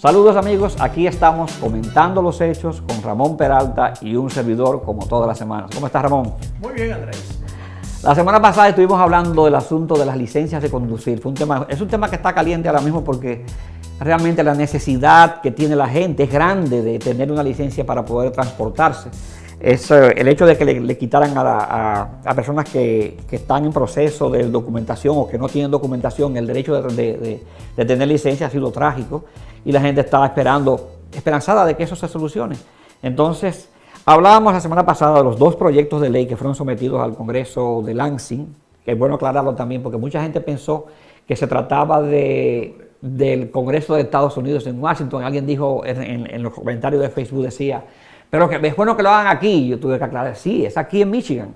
Saludos amigos, aquí estamos comentando los hechos con Ramón Peralta y un servidor como todas las semanas. ¿Cómo estás, Ramón? Muy bien, Andrés. La semana pasada estuvimos hablando del asunto de las licencias de conducir. Es un tema que está caliente ahora mismo porque realmente la necesidad que tiene la gente es grande de tener una licencia para poder transportarse. Es el hecho de que le quitaran a personas que están en proceso de documentación o que no tienen documentación el derecho de tener licencia ha sido trágico y la gente está esperanzada de que eso se solucione. Entonces, hablábamos la semana pasada de los dos proyectos de ley que fueron sometidos al Congreso de Lansing, que es bueno aclararlo también porque mucha gente pensó que se trataba del Congreso de Estados Unidos en Washington. Alguien dijo en los comentarios de Facebook, decía, pero que es bueno que lo hagan aquí. Yo tuve que aclarar, sí, es aquí en Michigan.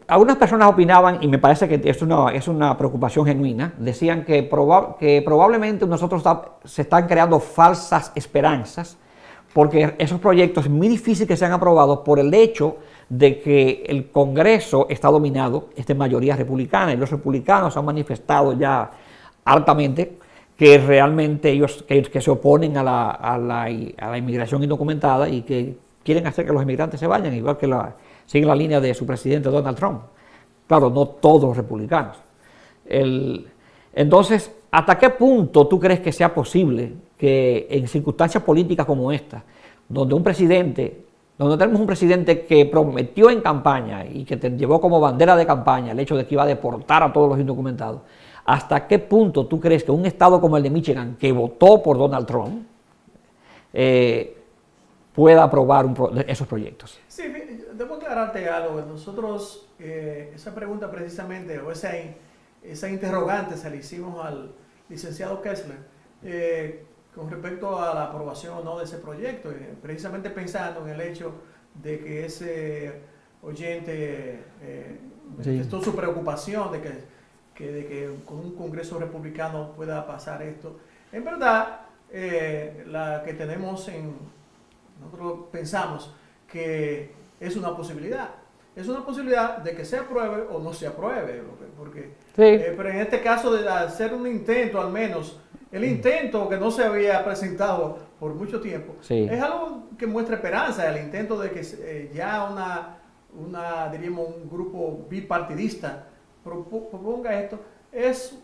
Algunas personas opinaban, y me parece que es una preocupación genuina, decían que probablemente nosotros se están creando falsas esperanzas, porque esos proyectos es muy difícil que sean aprobados por el hecho de que el Congreso está dominado, es de mayoría republicana, y los republicanos han manifestado ya altamente que realmente ellos que se oponen a la inmigración indocumentada y que quieren hacer que los inmigrantes se vayan, igual que siguen la línea de su presidente Donald Trump. Claro, no todos los republicanos. Entonces, ¿hasta qué punto tú crees que sea posible que en circunstancias políticas como esta, donde tenemos un presidente que prometió en campaña y que llevó como bandera de campaña el hecho de que iba a deportar a todos los indocumentados, ¿hasta qué punto tú crees que un estado como el de Michigan, que votó por Donald Trump, pueda aprobar esos proyectos? Sí, debo aclararte algo. Nosotros, esa pregunta precisamente, o esa interrogante se la hicimos al licenciado Kessler con respecto a la aprobación o no de ese proyecto, precisamente pensando en el hecho de que ese oyente manifestó su preocupación de que con un Congreso republicano pueda pasar esto. En verdad, la que tenemos nosotros pensamos que es una posibilidad. Es una posibilidad de que se apruebe o no se apruebe, porque, sí. Pero en este caso de hacer un intento, al menos, el intento que no se había presentado por mucho tiempo, sí, es algo que muestra esperanza, el intento de que ya diríamos, un grupo bipartidista proponga esto, es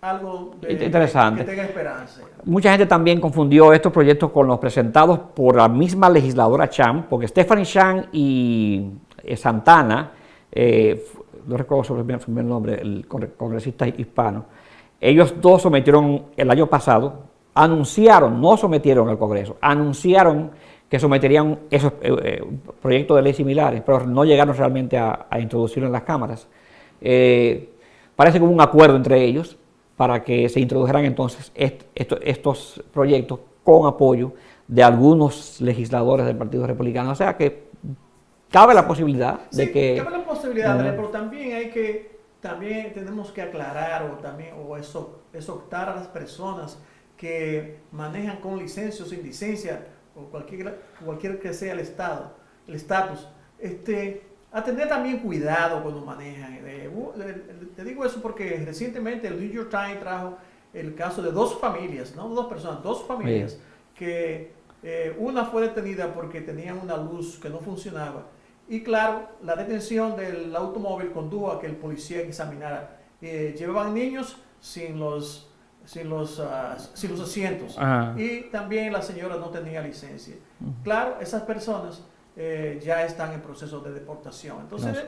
algo interesante, que tenga esperanza. Mucha gente también confundió estos proyectos con los presentados por la misma legisladora Chan, porque Stephanie Chan y Santana, no recuerdo su primer nombre, el congresista hispano, ellos dos sometieron el año pasado, no sometieron al Congreso, anunciaron que someterían esos proyectos de ley similares, pero no llegaron realmente a introducirlo en las cámaras. Parece que hubo un acuerdo entre ellos para que se introdujeran entonces estos proyectos con apoyo de algunos legisladores del Partido Republicano. O sea que cabe la posibilidad de que... Cabe la posibilidad, pero también tenemos que aclarar o exhortar a las personas que manejan con licencia o sin licencia, o cualquier que sea el estatus, a tener también cuidado cuando manejan. Te digo eso porque recientemente el New York Times trajo el caso de dos familias, no dos personas, dos familias, que una fue detenida porque tenían una luz que no funcionaba. Y claro, la detención del automóvil condujo a que el policía examinara. Llevaban niños sin los asientos. Ajá. Y también la señora no tenía licencia. Claro, esas personas ya están en proceso de deportación. Entonces,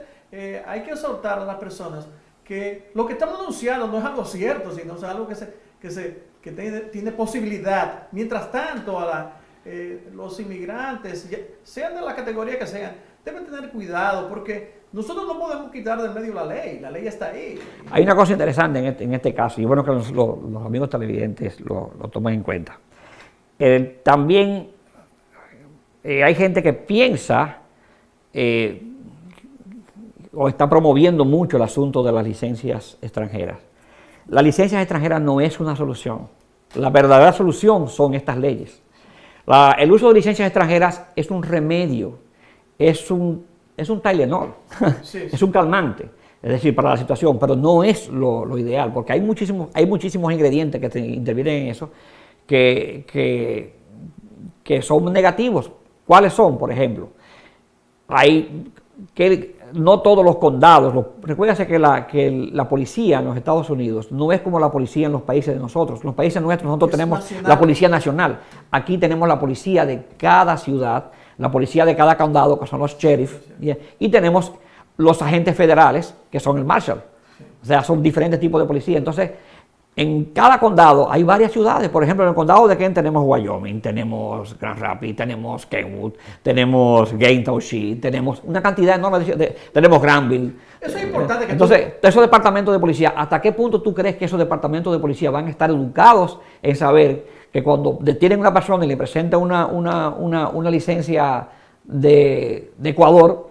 hay que exhortar a las personas que lo que estamos anunciando no es algo cierto, sino es algo que tiene posibilidad. Mientras tanto, los inmigrantes, sean de la categoría que sean, deben tener cuidado porque nosotros no podemos quitar del medio la ley está ahí. Hay una cosa interesante en este caso, y bueno que los amigos televidentes lo tomen en cuenta. También hay gente que piensa o está promoviendo mucho el asunto de las licencias extranjeras. Las licencias extranjeras no es una solución. La verdadera solución son estas leyes. El uso de licencias extranjeras es un remedio, es un Tylenol, sí. Es un calmante. es decir, para la situación, pero no es lo ideal, porque hay muchísimos ingredientes que intervienen en eso que son negativos. ¿Cuáles son, por ejemplo? No todos los condados, recuérdense que la policía en los Estados Unidos no es como la policía en los países de nosotros. En los países nuestros nosotros tenemos nacional. La policía nacional. Aquí tenemos la policía de cada ciudad, la policía de cada condado, que son los sheriffs, y tenemos los agentes federales, que son el marshal. O sea, son diferentes tipos de policía. Entonces, en cada condado hay varias ciudades. Por ejemplo, en el condado de Kent tenemos Wyoming, tenemos Grand Rapids, tenemos Kenwood, tenemos Gain Township, tenemos una cantidad enorme tenemos Granville. Eso es importante. Entonces, esos departamentos de policía, ¿hasta qué punto tú crees que esos departamentos de policía van a estar educados en saber que cuando detienen a una persona y le presentan una licencia de Ecuador,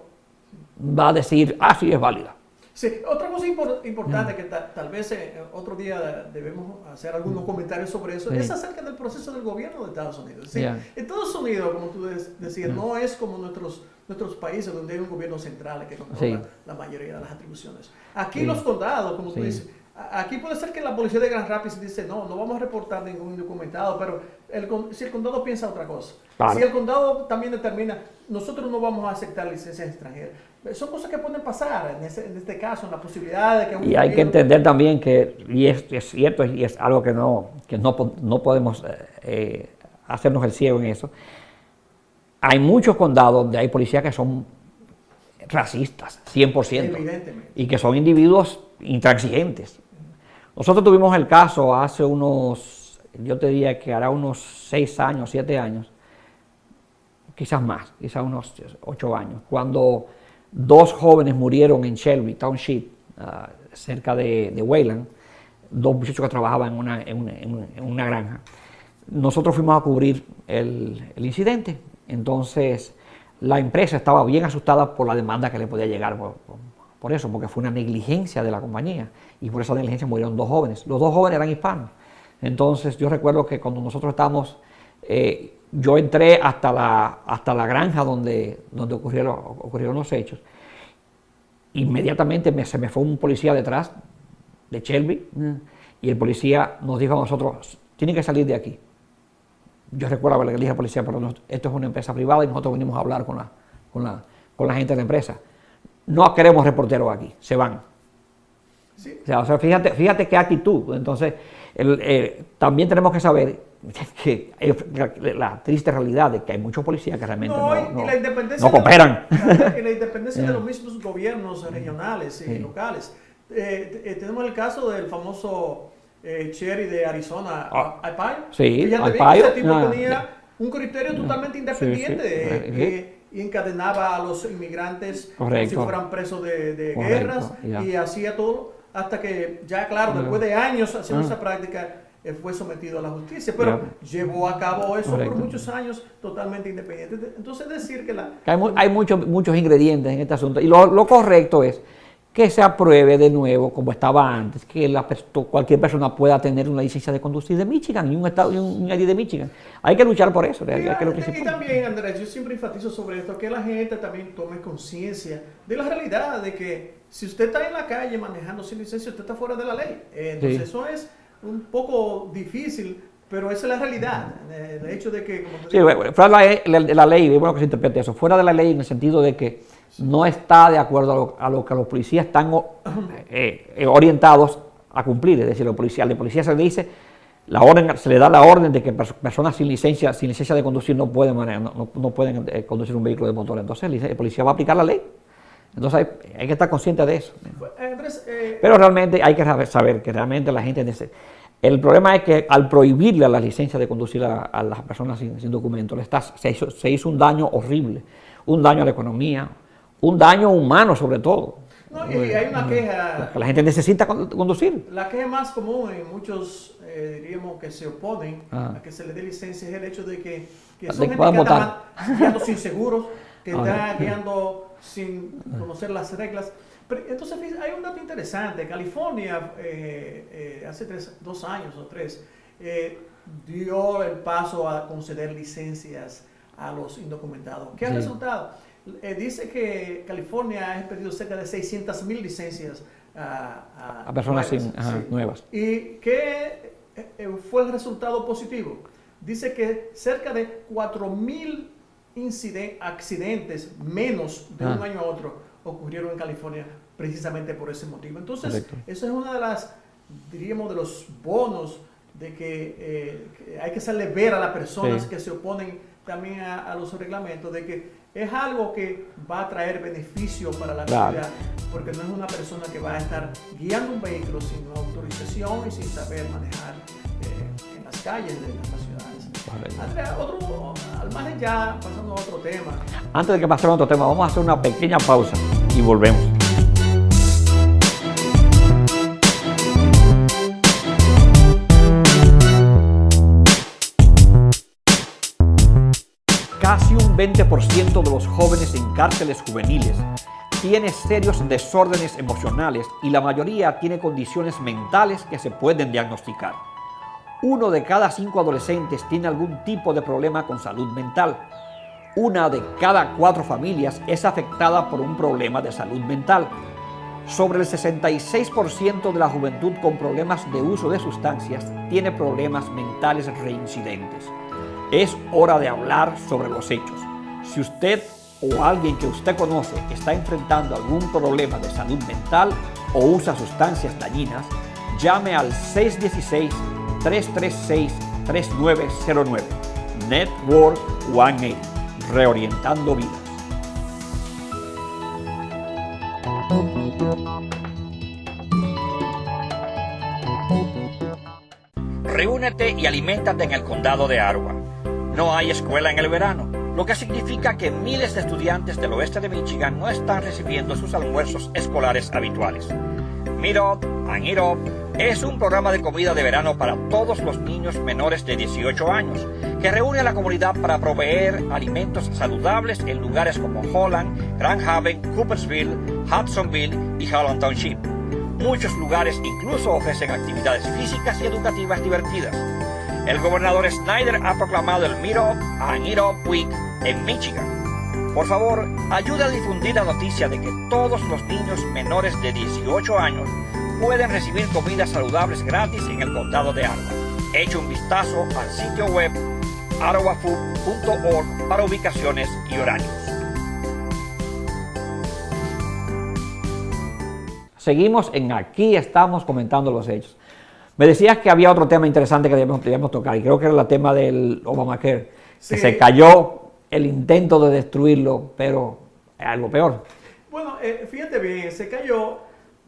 va a decir, sí, es válida? Sí, otra cosa importante que tal vez otro día debemos hacer algunos comentarios sobre eso, es acerca del proceso del gobierno de Estados Unidos. ¿Sí? Estados Unidos, como tú decías, no es como nuestros países donde hay un gobierno central que controla la mayoría de las atribuciones. Aquí los condados, como tú dices, aquí puede ser que la policía de Grand Rapids dice, no vamos a reportar ningún indocumentado, pero si el condado piensa otra cosa, si el condado también determina, nosotros no vamos a aceptar licencias extranjeras. Son cosas que pueden pasar en este caso, en la posibilidad de que... Y hay que entender también que, y es cierto, y es algo que no podemos hacernos el ciego en eso, hay muchos condados donde hay policías que son racistas, 100%, evidentemente, y que son individuos intransigentes. Nosotros tuvimos el caso hace yo te diría que hará unos 6 años, 7 años, quizás más, quizás unos 8 años, cuando 2 jóvenes murieron en Shelby Township, cerca de Wayland, 2 muchachos que trabajaban en una granja. Nosotros fuimos a cubrir el incidente, entonces la empresa estaba bien asustada por la demanda que le podía llegar por eso, porque fue una negligencia de la compañía, y por esa negligencia murieron 2 jóvenes. Los 2 jóvenes eran hispanos. Entonces yo recuerdo que cuando nosotros estábamos, yo entré hasta la granja donde ocurrieron los hechos. Inmediatamente se me fue un policía detrás de Shelby, y el policía nos dijo a nosotros, tienen que salir de aquí. Yo recuerdo que le dije al policía, pero esto es una empresa privada y nosotros venimos a hablar con la gente de la empresa. No queremos reporteros aquí, se van. Sí. O sea, fíjate qué actitud. Entonces, también tenemos que saber que la triste realidad de que hay muchos policías que realmente no cooperan. Y la independencia de los mismos gobiernos regionales y locales. Tenemos el caso del famoso sheriff de Arizona, Arpaio. Sí, Arpaio. Ese tipo tenía un criterio totalmente independiente y encadenaba a los inmigrantes como si fueran presos de guerras y hacía todo hasta que ya, claro, después de años haciendo esa práctica, fue sometido a la justicia, pero llevó a cabo eso por muchos años totalmente independiente. Entonces decir que hay muchos ingredientes en este asunto, y lo correcto es que se apruebe de nuevo, como estaba antes, que cualquier persona pueda tener una licencia de conducir de Michigan y un ID de Michigan. Hay que luchar por eso. Y también, Andrés, yo siempre enfatizo sobre esto, que la gente también tome conciencia de la realidad de que si usted está en la calle manejando sin licencia, usted está fuera de la ley. Entonces eso es un poco difícil, pero esa es la realidad. El hecho de que... fuera de la ley, es bueno que se interprete eso, fuera de la ley en el sentido de que no está de acuerdo a lo que los policías están orientados a cumplir. Es decir, al de policía se le dice, se le da la orden de que personas sin licencia de conducir no pueden conducir un vehículo de motor. Entonces el policía va a aplicar la ley. Entonces hay que estar consciente de eso. Andrés, pero realmente hay que saber que realmente la gente... El problema es que al prohibirle las licencias de conducir a las personas sin documentos, se hizo un daño horrible, un daño a la economía, un daño humano sobre todo. No, y hay una queja... La gente necesita conducir. La queja más común en muchos, diríamos, que se oponen a que se le dé licencia es el hecho de que son gente que anda guiando sin seguros, que está guiando sin conocer las reglas. Pero, entonces hay un dato interesante. California hace 2 años o 3 dio el paso a conceder licencias a los indocumentados. ¿Qué ha resultado? dice que California ha expedido cerca de 600,000 licencias a personas nuevas. ¿Y qué fue el resultado positivo? Dice que cerca de 4,000 accidentes menos de un año a otro ocurrieron en California precisamente por ese motivo. Entonces, correcto, eso es una de las, diríamos, de los bonos de que hay que hacerle ver a las personas que se oponen también a los reglamentos, de que es algo que va a traer beneficio para la comunidad, porque no es una persona que va a estar guiando un vehículo sin autorización y sin saber manejar en las calles de nuestras ciudades. Andrea, al margen ya, pasando a otro tema. Antes de que pasemos a otro tema, vamos a hacer una pequeña pausa y volvemos. Casi un 20% de los jóvenes en cárceles juveniles tiene serios desórdenes emocionales y la mayoría tiene condiciones mentales que se pueden diagnosticar. 1 de cada 5 adolescentes tiene algún tipo de problema con salud mental. 1 de cada 4 familias es afectada por un problema de salud mental. Sobre el 66% de la juventud con problemas de uso de sustancias tiene problemas mentales reincidentes. Es hora de hablar sobre los hechos. Si usted o alguien que usted conoce está enfrentando algún problema de salud mental o usa sustancias dañinas, llame al 616-336-3909. Network 180, reorientando vidas. Reúnete y aliméntate en el condado de Arwa. No hay escuela en el verano, lo que significa que miles de estudiantes del oeste de Michigan no están recibiendo sus almuerzos escolares habituales. Meet Up and Eat Up es un programa de comida de verano para todos los niños menores de 18 años, que reúne a la comunidad para proveer alimentos saludables en lugares como Holland, Grand Haven, Coopersville, Hudsonville y Holland Township. Muchos lugares incluso ofrecen actividades físicas y educativas divertidas. El gobernador Snyder ha proclamado el Meet Up and Eat Up Week en Michigan. Por favor, ayude a difundir la noticia de que todos los niños menores de 18 años pueden recibir comidas saludables gratis en el condado de Arwa. Eche un vistazo al sitio web arwafood.org para ubicaciones y horarios. Seguimos en Aquí Estamos Comentando los Hechos. Me decías que había otro tema interesante que debíamos tocar, y creo que era el tema del Obamacare, que se cayó el intento de destruirlo, pero es algo peor. Bueno, fíjate bien, se cayó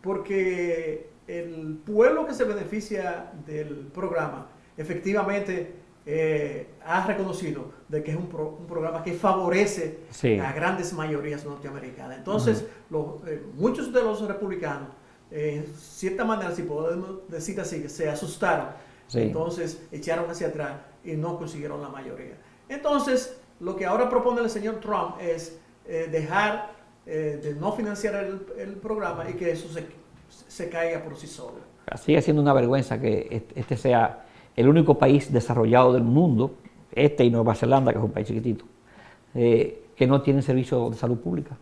porque el pueblo que se beneficia del programa efectivamente ha reconocido de que es un programa que favorece a grandes mayorías norteamericanas. Entonces, muchos de los republicanos, en cierta manera, si podemos decir así, que se asustaron, entonces echaron hacia atrás y no consiguieron la mayoría. Entonces, lo que ahora propone el señor Trump es dejar de no financiar el programa y que eso se caiga por sí solo. Sigue siendo una vergüenza que este sea el único país desarrollado del mundo, y Nueva Zelanda, que es un país chiquitito, que no tiene servicio de salud pública.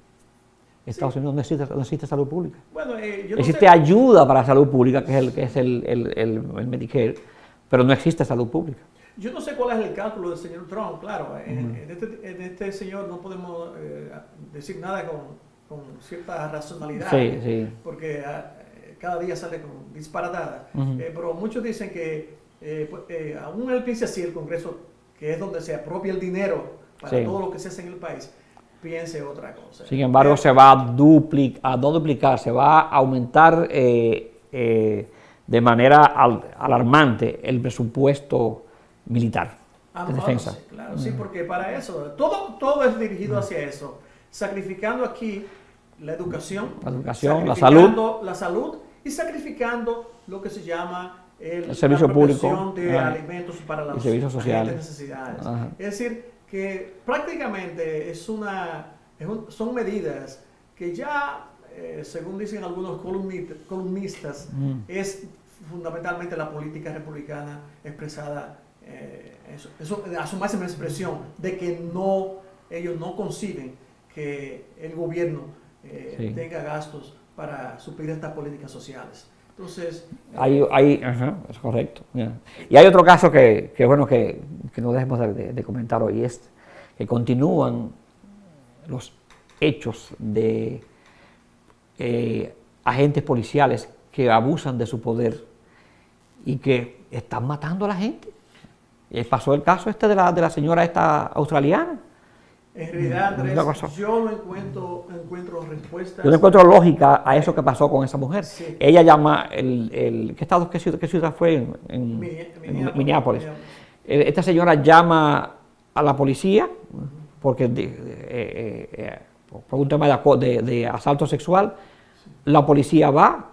Estados Unidos no existe salud pública. Bueno, existe ayuda para salud pública, que es el Medicare, pero no existe salud pública. Yo no sé cuál es el cálculo del señor Trump, claro. En este señor no podemos decir nada con cierta racionalidad, porque cada día sale con disparatadas. Pero muchos dicen que aún él piensa así, el Congreso, que es donde se apropia el dinero para todo lo que se hace en el país, piense otra cosa. Sin embargo, se va a duplicar, se va a aumentar de manera alarmante el presupuesto militar de defensa. Sí, claro, sí, porque para eso, todo es dirigido hacia eso, sacrificando aquí la educación, la salud y sacrificando lo que se llama el servicio público de alimentos para las sociales necesidades. Es decir, que prácticamente son medidas que ya, según dicen algunos columnistas, es fundamentalmente la política republicana expresada a su máxima expresión, de que ellos no conciben que el gobierno Sí. tenga gastos para suplir estas políticas sociales. Entonces, Ajá, es correcto. Ya. Y hay otro caso que bueno que no dejemos de comentar hoy, es que continúan los hechos de agentes policiales que abusan de su poder y que están matando a la gente. Pasó el caso este de la señora esta australiana. en realidad, Andrés, Una cosa. yo no encuentro respuestas. Yo no encuentro lógica a eso que pasó con esa mujer. Sí. Ella llama, qué ciudad fue? En Minneapolis. Esta señora llama a la policía porque por un tema de asalto sexual. La policía va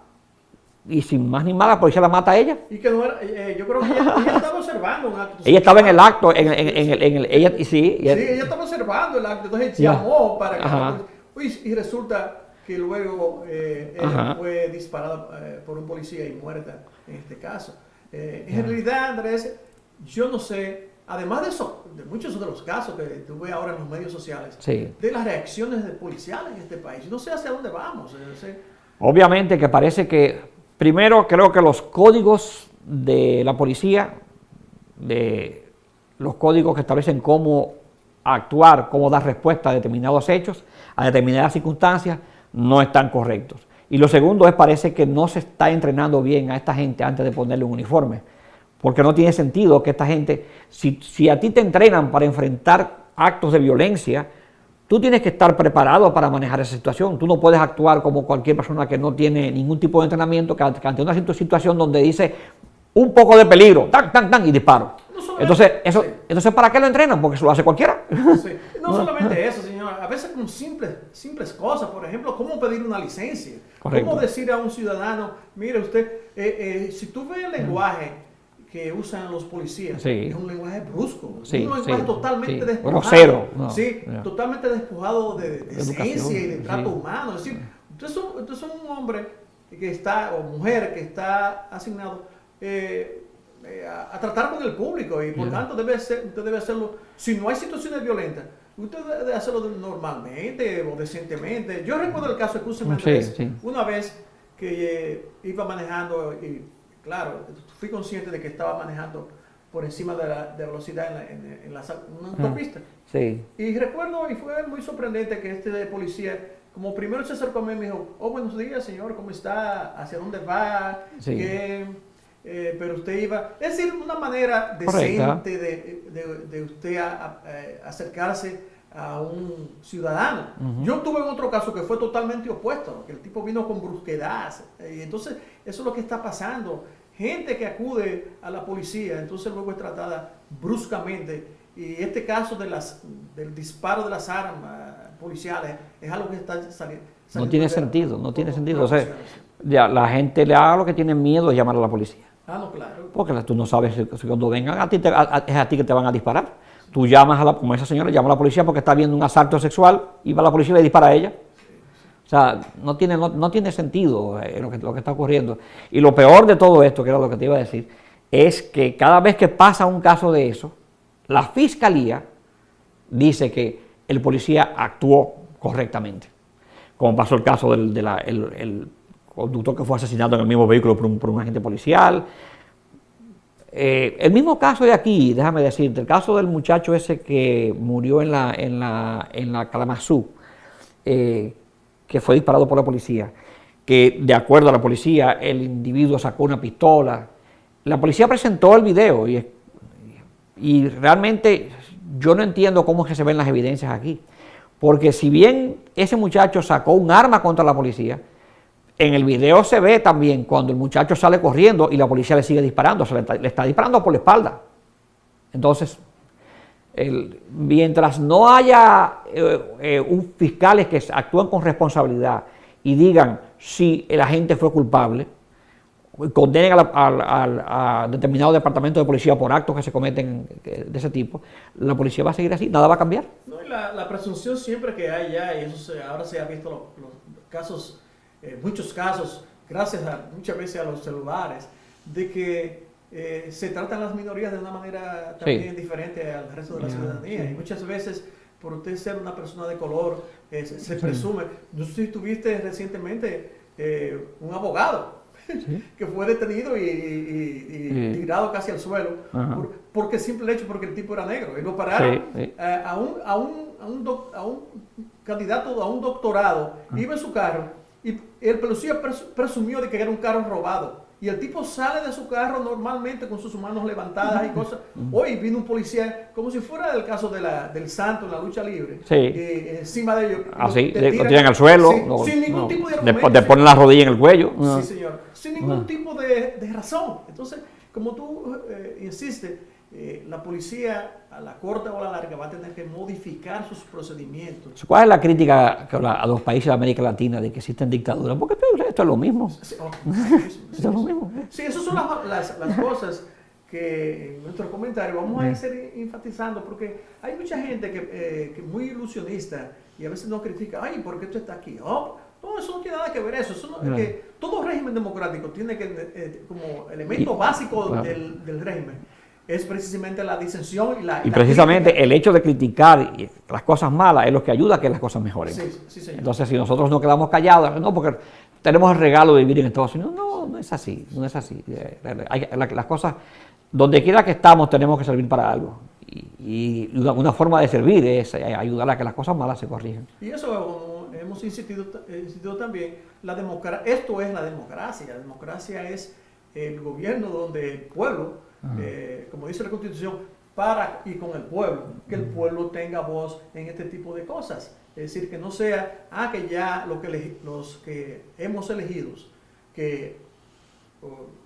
y sin más ni más la policía la mata a ella. Y que no era, yo creo que ella estaba observando un acto. Ella estaba en el acto, sí, ella estaba observando el acto, entonces llamó para que... Y resulta que luego ella fue disparada por un policía y muerta en este caso. En realidad, Andrés, yo no sé, además de eso, de muchos de los casos que tú ves ahora en los medios sociales, de las reacciones de policiales en este país, yo no sé hacia dónde vamos. Obviamente que parece que, primero creo que los códigos de la policía, de los códigos que establecen cómo actuar, cómo dar respuesta a determinados hechos, a determinadas circunstancias, no están correctos. Y lo segundo es, parece que no se está entrenando bien a esta gente antes de ponerle un uniforme, porque no tiene sentido que esta gente, si a ti te entrenan para enfrentar actos de violencia, tú tienes que estar preparado para manejar esa situación. Tú no puedes actuar como cualquier persona que no tiene ningún tipo de entrenamiento, que ante una situación donde dice un poco de peligro, tan, tan, tan, y disparo. Entonces, ¿para qué lo entrenan? Porque eso lo hace cualquiera. Sí. No solamente eso, señor. A veces con simples cosas. Por ejemplo, ¿cómo pedir una licencia? Correcto. ¿Cómo decir a un ciudadano, mire usted, si tú ves el lenguaje que usan los policías, es un lenguaje brusco, un lenguaje totalmente despojado, grosero, totalmente despojado de decencia y de trato humano. Es decir, usted es un hombre que está, o mujer que está asignado a tratar con el público y por tanto usted debe hacerlo, si no hay situaciones violentas, usted debe hacerlo normalmente o decentemente. Yo recuerdo el caso de Cruz Andrés, una vez que iba manejando y claro, fui consciente de que estaba manejando por encima de la velocidad en una autopista. Sí. Y recuerdo, y fue muy sorprendente que este policía, como primero se acercó a mí y me dijo, buenos días señor, ¿cómo está? ¿Hacia dónde va? Pero usted iba... Es decir, una manera decente de usted acercarse a un ciudadano. Yo tuve otro caso que fue totalmente opuesto, que el tipo vino con brusquedad, y entonces eso es lo que está pasando. Gente que acude a la policía, entonces luego es tratada bruscamente, y este caso del disparo de las armas policiales es algo que está saliendo. No tiene sentido, no tiene sentido. O sea, ya, la gente lo que tiene miedo es llamar a la policía. No, claro. Porque tú no sabes si cuando vengan es a ti que te van a disparar. Tú llamas como esa señora, llama a la policía porque está viendo un asalto sexual y va a la policía y le dispara a ella. O sea, no tiene sentido lo que está ocurriendo. Y lo peor de todo esto, que era lo que te iba a decir, es que cada vez que pasa un caso de eso, la fiscalía dice que el policía actuó correctamente. Como pasó el caso del conductor que fue asesinado en el mismo vehículo por un agente policial. El mismo caso de aquí, déjame decirte, el caso del muchacho ese que murió en la Kalamazoo, que fue disparado por la policía, que de acuerdo a la policía el individuo sacó una pistola. La policía presentó el video y realmente yo no entiendo cómo es que se ven las evidencias aquí, porque si bien ese muchacho sacó un arma contra la policía, en el video se ve también cuando el muchacho sale corriendo y la policía le sigue disparando, o sea, le está disparando por la espalda. Entonces, mientras no haya un fiscales que actúen con responsabilidad y digan si el agente fue culpable, condenen a determinado departamento de policía por actos que se cometen de ese tipo, la policía va a seguir así, nada va a cambiar. No, y la presunción siempre que hay ya, y eso ahora se ha visto los casos, muchos casos, gracias muchas veces a los celulares, de que se tratan las minorías de una manera también diferente al resto de la ciudadanía. Y muchas veces por usted ser una persona de color, se presume. No sé si tuviste recientemente un abogado que fue detenido y tirado casi al suelo porque simple hecho porque el tipo era negro. Y lo pararon a un candidato a un doctorado, iba en su carro y el policía presumió de que era un carro robado. Y el tipo sale de su carro normalmente con sus manos levantadas y cosas. Hoy vino un policía, como si fuera el caso del santo en la lucha libre, encima de ellos. Así, lo tiran al suelo. Sin ningún tipo de argumento. Te ponen la rodilla en el cuello. Sí, señor. Sin ningún tipo de razón. Entonces, como tú insistes, la policía a la corta o a la larga va a tener que modificar sus procedimientos. ¿Cuál es la crítica a los países de América Latina de que existen dictaduras? Porque esto es lo mismo. Esto es lo mismo. Sí, esas son las cosas que en nuestros comentarios vamos a ir enfatizando, porque hay mucha gente que es muy ilusionista y a veces nos critica, ay, ¿por qué tú estás aquí? No, eso no tiene nada que ver eso. Que todo régimen democrático tiene que, como elemento básico del régimen, es precisamente la disensión y precisamente crítica. El hecho de criticar las cosas malas es lo que ayuda a que las cosas mejoren. Sí, señor. Entonces, si nosotros no quedamos callados, no, porque tenemos el regalo de vivir en Estados Unidos, no es así, no es así. Las cosas, donde quiera que estamos, tenemos que servir para algo. Y una forma de servir es ayudar a que las cosas malas se corrijan. Y eso, como hemos insistido también, esto es la democracia. La democracia es el gobierno donde el pueblo, como dice la Constitución, para y con el pueblo, que el pueblo tenga voz en este tipo de cosas. Es decir, que no sea, que ya los que hemos elegido,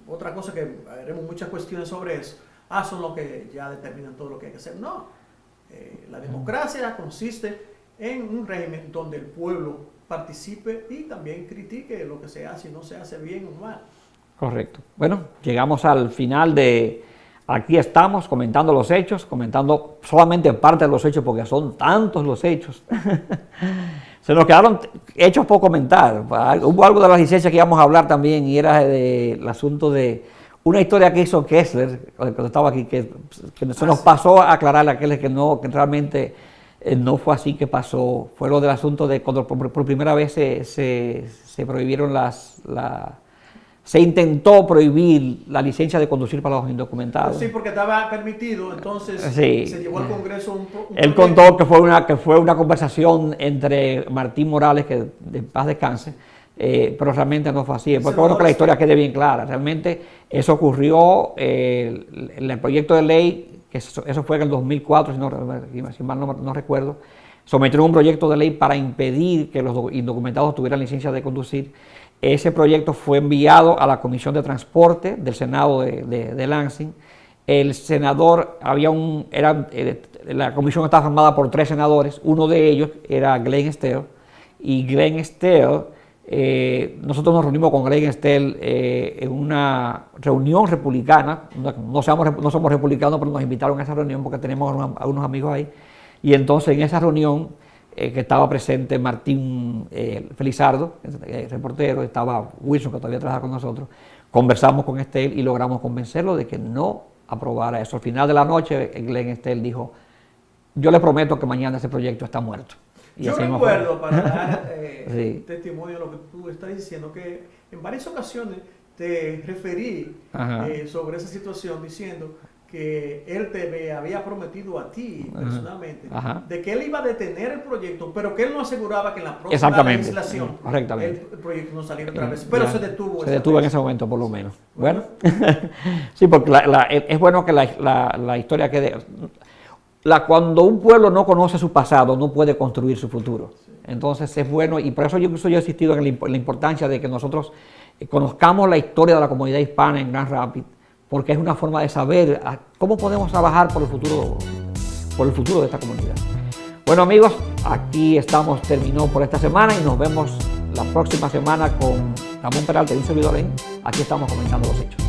otra cosa que haremos muchas cuestiones sobre eso, son los que ya determinan todo lo que hay que hacer. No, la democracia consiste en un régimen donde el pueblo participe y también critique lo que se hace y no se hace bien o mal. Correcto. Bueno, llegamos al final de... Aquí estamos comentando los hechos, comentando solamente parte de los hechos porque son tantos los hechos. Se nos quedaron hechos por comentar. Hubo algo de las licencias que íbamos a hablar también y era el asunto de una historia que hizo Kessler, cuando estaba aquí, que se nos pasó a aclarar a aquellos que realmente no fue así que pasó. Fue lo del asunto de cuando por primera vez se prohibieron se intentó prohibir la licencia de conducir para los indocumentados. Sí, porque estaba permitido, entonces se llevó al Congreso Él contó que fue una conversación entre Martín Morales, que de paz descanse, pero realmente no fue así. Porque bueno que la historia quede bien clara. Realmente eso ocurrió en el proyecto de ley, que eso fue en el 2004, si mal no recuerdo. Sometieron un proyecto de ley para impedir que los indocumentados tuvieran licencia de conducir. Ese proyecto fue enviado a la Comisión de Transporte del Senado de Lansing. El senador, la comisión estaba formada por 3 senadores, uno de ellos era Glenn Estelle, y Glenn Estelle, nosotros nos reunimos con Glenn Estelle en una reunión republicana, no somos republicanos, pero nos invitaron a esa reunión porque tenemos algunos amigos ahí, y entonces en esa reunión que estaba presente Martín Felizardo, reportero, estaba Wilson, que todavía trabaja con nosotros, conversamos con Estelle y logramos convencerlo de que no aprobara eso. Al final de la noche, Glenn Estelle dijo, yo le prometo que mañana ese proyecto está muerto. Y yo recuerdo, para dar testimonio de lo que tú estás diciendo, que en varias ocasiones te referí sobre esa situación diciendo que él te había prometido a ti personalmente de que él iba a detener el proyecto, pero que él no aseguraba que en la próxima legislación el proyecto no saliera otra vez, pero se detuvo. Se detuvo en ese momento por lo menos. Bueno, sí, porque es bueno que la historia quede... Cuando un pueblo no conoce su pasado, no puede construir su futuro. Entonces es bueno, y por eso yo he insistido en la importancia de que nosotros conozcamos la historia de la comunidad hispana en Grand Rapids, porque es una forma de saber cómo podemos trabajar por el futuro de esta comunidad. Bueno amigos, aquí terminó por esta semana y nos vemos la próxima semana con Ramón Peralta y un servidor. Aquí estamos comentando los hechos.